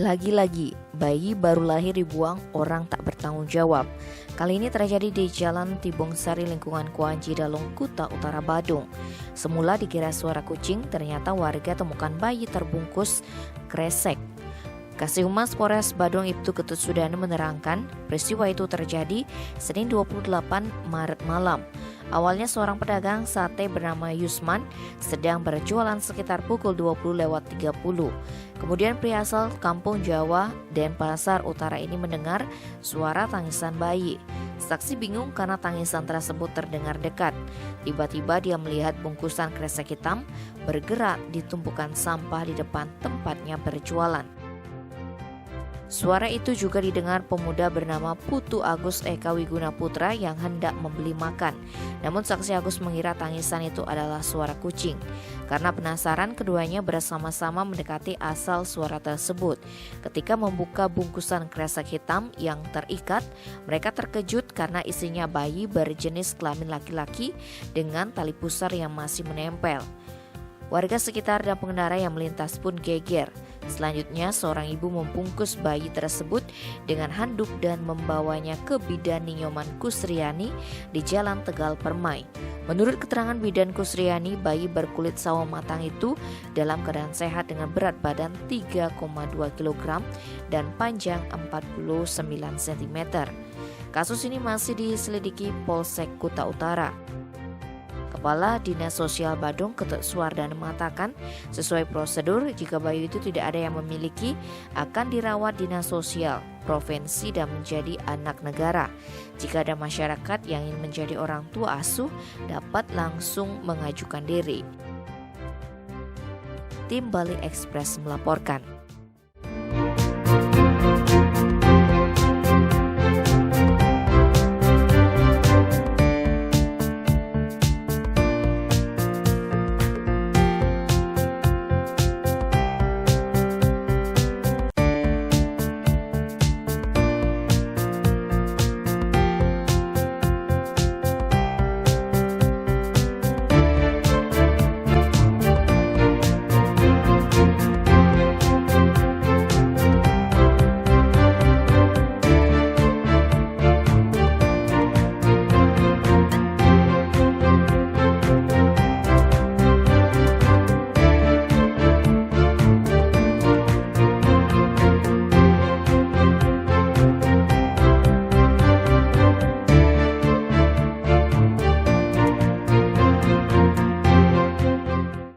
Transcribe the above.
Lagi-lagi, bayi baru lahir dibuang orang tak bertanggung jawab. Kali ini terjadi di Jalan Tibung Sari lingkungan Kuanji Dalung, Kuta Utara, Badung. Semula dikira suara kucing, ternyata warga temukan bayi terbungkus kresek. Kasih Humas Polres Badung Ibtu Ketut Sudana menerangkan peristiwa itu terjadi Senin 28 Maret malam. Awalnya seorang pedagang sate bernama Yusman sedang berjualan sekitar pukul 20.30. Kemudian pria asal kampung Jawa Denpasar Utara ini mendengar suara tangisan bayi. Saksi bingung karena tangisan tersebut terdengar dekat. Tiba-tiba dia melihat bungkusan kresek hitam bergerak di tumpukan sampah di depan tempatnya berjualan. Suara itu juga didengar pemuda bernama Putu Agus Eka Wiguna Putra yang hendak membeli makan. Namun saksi Agus mengira tangisan itu adalah suara kucing. Karena penasaran, keduanya bersama-sama mendekati asal suara tersebut. Ketika membuka bungkusan kresek hitam yang terikat, mereka terkejut karena isinya bayi berjenis kelamin laki-laki dengan tali pusar yang masih menempel. Warga sekitar dan pengendara yang melintas pun geger. Selanjutnya, seorang ibu membungkus bayi tersebut dengan handuk dan membawanya ke bidan Ninyoman Kusriani di Jalan Tegal Permai. Menurut keterangan bidan Kusriani, bayi berkulit sawo matang itu dalam keadaan sehat dengan berat badan 3,2 kg dan panjang 49 cm. Kasus ini masih diselidiki Polsek Kuta Utara. Kepala Dinas Sosial Badung Ketut Suardana mengatakan sesuai prosedur jika bayi itu tidak ada yang memiliki akan dirawat Dinas Sosial Provinsi dan menjadi anak negara. Jika ada masyarakat yang ingin menjadi orang tua asuh dapat langsung mengajukan diri. Tim Bali Express melaporkan.